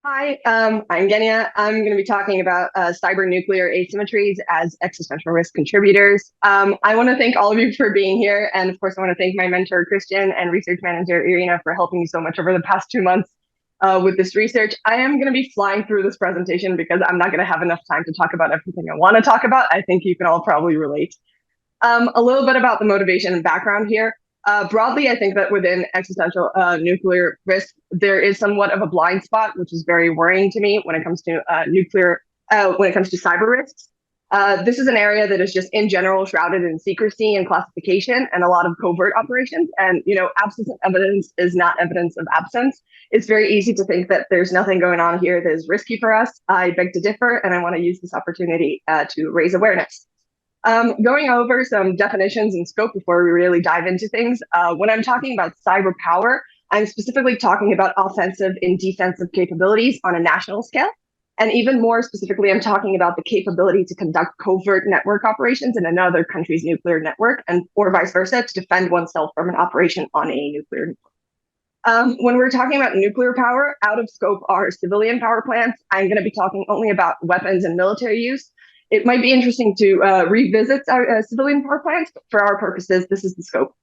Hi, I'm Geniya. I'm going to be talking about cyber nuclear asymmetries as existential risk contributors. I want to thank all of you for being here. And of course, I want to thank my mentor, Christian, and research manager, Irina, for helping me so much over the past 2 months with this research. I am going to be flying through this presentation because I'm not going to have enough time to talk about everything I want to talk about. I think you can all probably relate. A little bit about the motivation and background here. Broadly, I think that within existential nuclear risk, there is somewhat of a blind spot, which is very worrying to me when it comes to when it comes to cyber risks. This is an area that is just in general shrouded in secrecy and classification and a lot of covert operations. And, absence of evidence is not evidence of absence. It's very easy to think that there's nothing going on here that is risky for us. I beg to differ, and I want to use this opportunity to raise awareness. Going over some definitions and scope before we really dive into things. When I'm talking about cyber power, I'm specifically talking about offensive and defensive capabilities on a national scale. And even more specifically, I'm talking about the capability to conduct covert network operations in another country's nuclear network, and or vice versa, to defend oneself from an operation on a nuclear network. When we're talking about nuclear power, out of scope are civilian power plants. I'm going to be talking only about weapons and military use. It might be interesting to revisit our civilian power plants, but for our purposes, this is the scope.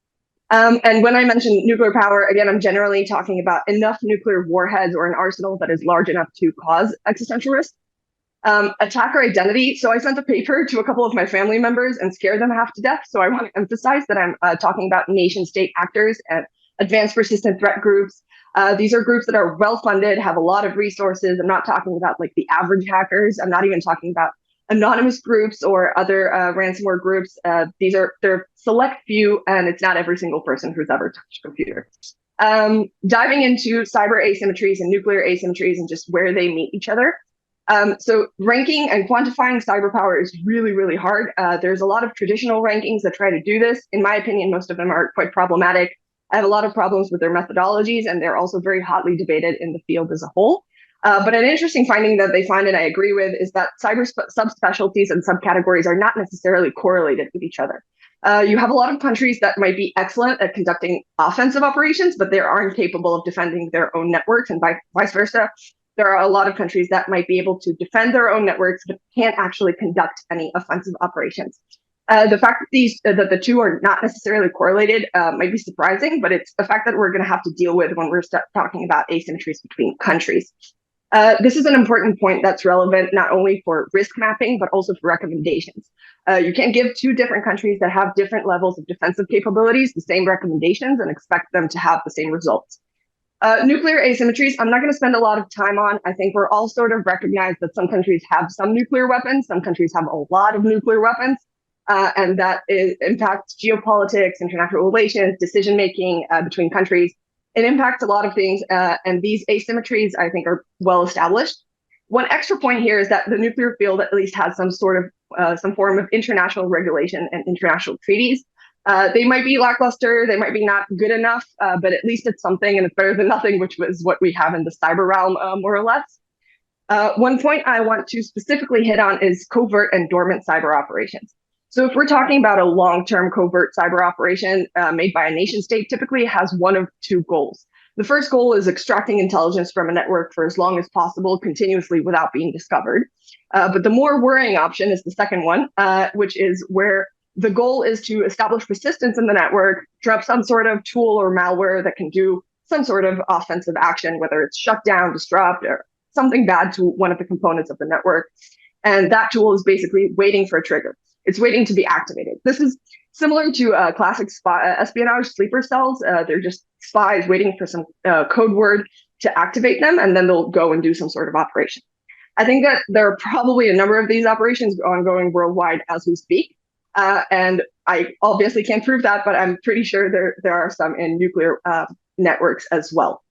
And when I mention nuclear power, again, I'm generally talking about enough nuclear warheads or an arsenal that is large enough to cause existential risk. Attacker identity. So I sent a paper to a couple of my family members and scared them half to death. So I want to emphasize that I'm talking about nation state actors and advanced persistent threat groups. These are groups that are well funded, have a lot of resources. I'm not talking about like the average hackers. I'm not even talking about anonymous groups or other ransomware groups. They're select few, and it's not every single person who's ever touched a computer. Diving into cyber asymmetries and nuclear asymmetries and just where they meet each other. So ranking and quantifying cyber power is really, really hard. There's a lot of traditional rankings that try to do this. In my opinion, most of them are quite problematic. I have a lot of problems with their methodologies, and they're also very hotly debated in the field as a whole. But an interesting finding that they find, and I agree with, is that cyber subspecialties and subcategories are not necessarily correlated with each other. You have a lot of countries that might be excellent at conducting offensive operations, but they aren't capable of defending their own networks, and vice versa. There are a lot of countries that might be able to defend their own networks, but can't actually conduct any offensive operations. The fact that the two are not necessarily correlated might be surprising, but it's a fact that we're going to have to deal with when we're talking about asymmetries between countries. This is an important point that's relevant not only for risk mapping, but also for recommendations. You can't give two different countries that have different levels of defensive capabilities the same recommendations and expect them to have the same results. Nuclear asymmetries, I'm not going to spend a lot of time on. I think we're all sort of recognized that some countries have some nuclear weapons, some countries have a lot of nuclear weapons, and that impacts geopolitics, international relations, decision-making between countries. It impacts a lot of things, and these asymmetries, I think, are well established. One extra point here is that the nuclear field at least has some form of international regulation and international treaties. They might be lackluster, they might be not good enough, but at least it's something, and it's better than nothing, which was what we have in the cyber realm, more or less. One point I want to specifically hit on is covert and dormant cyber operations. So if we're talking about a long-term covert cyber operation made by a nation state, typically it has one of two goals. The first goal is extracting intelligence from a network for as long as possible, continuously without being discovered. But the more worrying option is the second one, which is where the goal is to establish persistence in the network, drop some sort of tool or malware that can do some sort of offensive action, whether it's shut down, disrupt, or something bad to one of the components of the network. And that tool is basically waiting for a trigger. It's waiting to be activated. This is similar to classic espionage sleeper cells. They're just spies waiting for some code word to activate them, and then they'll go and do some sort of operation. I think that there are probably a number of these operations ongoing worldwide as we speak. And I obviously can't prove that, but I'm pretty sure there are some in nuclear networks as well.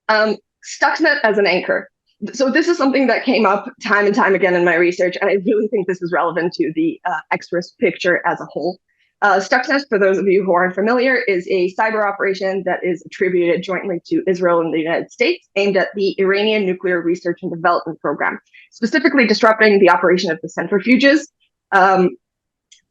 Stuxnet as an anchor. So this is something that came up time and time again in my research, and I really think this is relevant to the X-risk picture as a whole. Stuxnet, for those of you who aren't familiar, is a cyber operation that is attributed jointly to Israel and the United States, aimed at the Iranian nuclear research and development program, specifically disrupting the operation of the centrifuges,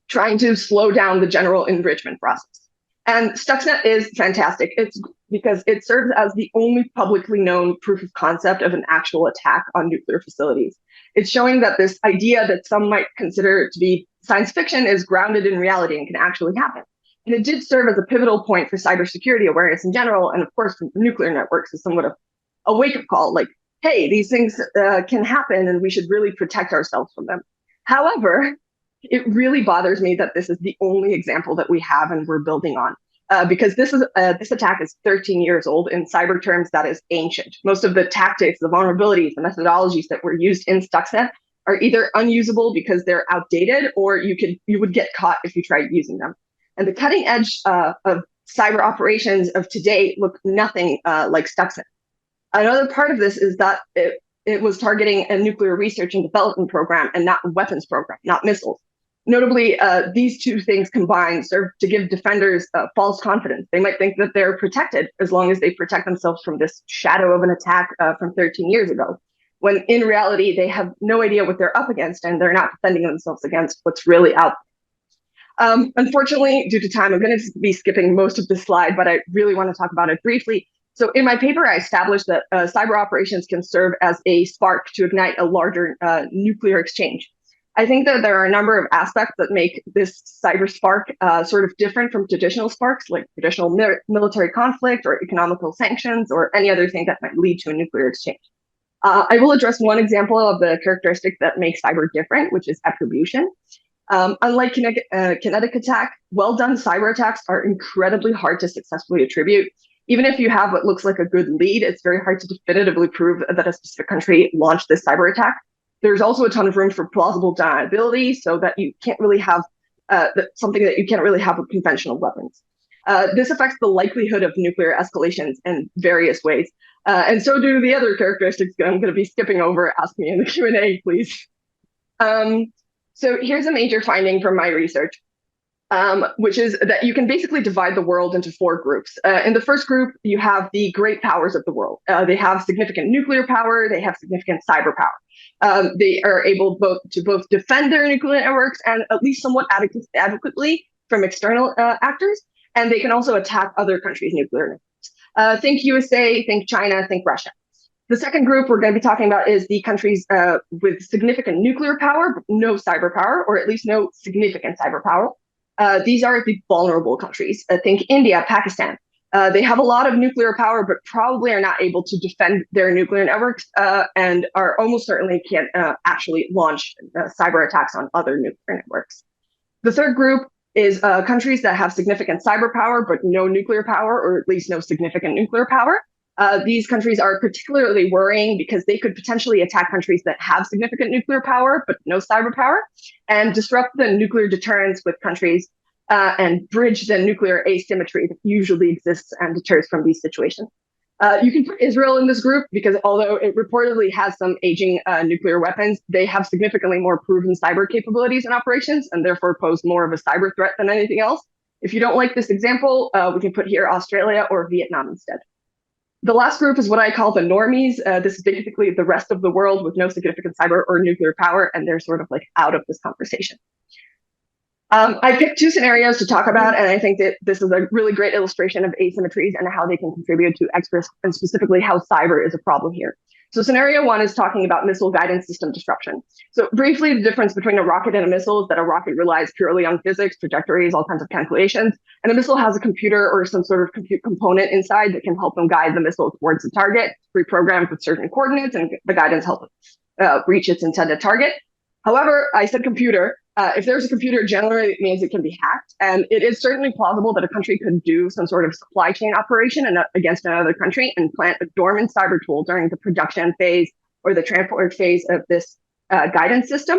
trying to slow down the general enrichment process. And Stuxnet is fantastic. It's because it serves as the only publicly known proof of concept of an actual attack on nuclear facilities. It's showing that this idea that some might consider to be science fiction is grounded in reality and can actually happen. And it did serve as a pivotal point for cybersecurity awareness in general, and of course, for nuclear networks as somewhat of a wake-up call, like, hey, these things can happen and we should really protect ourselves from them. However, it really bothers me that this is the only example that we have and we're building on. Because this attack is 13 years old. In cyber terms, that is ancient. Most of the tactics, the vulnerabilities, the methodologies that were used in Stuxnet are either unusable because they're outdated, or you would get caught if you tried using them. And the cutting edge of cyber operations of today look nothing like Stuxnet. Another part of this is that it was targeting a nuclear research and development program and not a weapons program, not missiles. Notably, these two things combined serve to give defenders false confidence. They might think that they're protected as long as they protect themselves from this shadow of an attack from 13 years ago, when in reality, they have no idea what they're up against and they're not defending themselves against what's really out there. Unfortunately, due to time, I'm going to be skipping most of this slide, but I really want to talk about it briefly. So in my paper, I established that cyber operations can serve as a spark to ignite a larger nuclear exchange. I think that there are a number of aspects that make this cyber spark sort of different from traditional sparks, like traditional military conflict or economical sanctions or any other thing that might lead to a nuclear exchange. I will address one example of the characteristic that makes cyber different, which is attribution. Unlike kinetic attack, well-done cyber attacks are incredibly hard to successfully attribute. Even if you have what looks like a good lead, it's very hard to definitively prove that a specific country launched this cyber attack. There's also a ton of room for plausible deniability, so that you can't really have something that you can't really have with conventional weapons. This affects the likelihood of nuclear escalations in various ways, and so do the other characteristics I'm going to be skipping over. Ask me in the Q&A, please. So here's a major finding from my research, which is that you can basically divide the world into 4 groups. In the first group, you have the great powers of the world. They have significant nuclear power. They have significant cyber power. They are able to both defend their nuclear networks and at least somewhat adequately from external actors. And they can also attack other countries' nuclear networks. Think USA, think China, think Russia. The second group we're going to be talking about is the countries with significant nuclear power, but no cyber power, or at least no significant cyber power. These are the vulnerable countries. Think India, Pakistan. They have a lot of nuclear power, but probably are not able to defend their nuclear networks and are almost certainly can't actually launch cyber attacks on other nuclear networks. The third group is countries that have significant cyber power, but no nuclear power, or at least no significant nuclear power. These countries are particularly worrying because they could potentially attack countries that have significant nuclear power, but no cyber power, and disrupt the nuclear deterrence with countries and bridge the nuclear asymmetry that usually exists and deters from these situations. You can put Israel in this group because although it reportedly has some aging nuclear weapons, they have significantly more proven cyber capabilities and operations and therefore pose more of a cyber threat than anything else. If you don't like this example, we can put here Australia or Vietnam instead. The last group is what I call the normies. This is basically the rest of the world with no significant cyber or nuclear power, and they're sort of like out of this conversation. I picked 2 scenarios to talk about, and I think that this is a really great illustration of asymmetries and how they can contribute to X-risk, and specifically how cyber is a problem here. So scenario 1 is talking about missile guidance system disruption. So briefly, the difference between a rocket and a missile is that a rocket relies purely on physics, trajectories, all kinds of calculations, and a missile has a computer or some sort of compute component inside that can help them guide the missile towards the target, pre-programmed with certain coordinates, and the guidance helps reach its intended target. However, I said computer. If there's a computer, generally it means it can be hacked. And it is certainly plausible that a country could do some sort of supply chain operation against another country and plant a dormant cyber tool during the production phase or the transport phase of this guidance system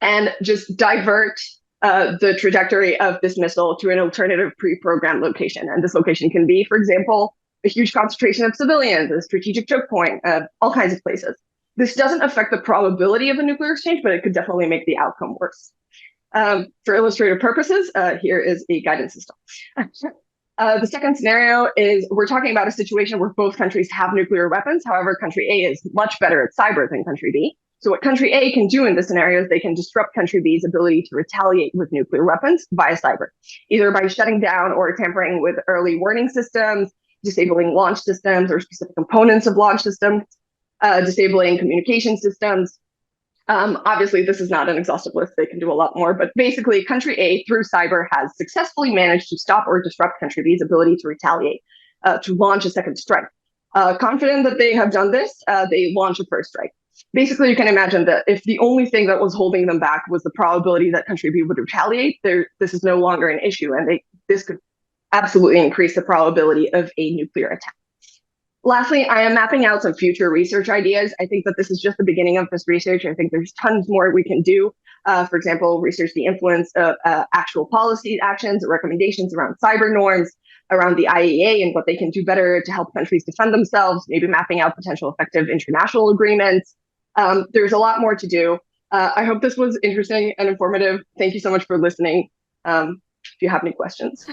and just divert the trajectory of this missile to an alternative pre-programmed location. And this location can be, for example, a huge concentration of civilians, a strategic choke point, all kinds of places. This doesn't affect the probability of a nuclear exchange, but it could definitely make the outcome worse. For illustrative purposes, here is a guidance system. The second scenario is we're talking about a situation where both countries have nuclear weapons. However, country A is much better at cyber than country B. So what country A can do in this scenario is they can disrupt country B's ability to retaliate with nuclear weapons via cyber, either by shutting down or tampering with early warning systems, disabling launch systems or specific components of launch systems, disabling communication systems. Obviously, this is not an exhaustive list. They can do a lot more, but basically, country A, through cyber, has successfully managed to stop or disrupt country B's ability to retaliate, to launch a second strike. Confident that they have done this, they launch a first strike. Basically, you can imagine that if the only thing that was holding them back was the probability that country B would retaliate, this is no longer an issue, and this could absolutely increase the probability of a nuclear attack. Lastly, I am mapping out some future research ideas. I think that this is just the beginning of this research. I think there's tons more we can do. For example, research the influence of actual policy actions, recommendations around cyber norms, around the IAEA and what they can do better to help countries defend themselves, maybe mapping out potential effective international agreements. There's a lot more to do. I hope this was interesting and informative. Thank you so much for listening. If you have any questions.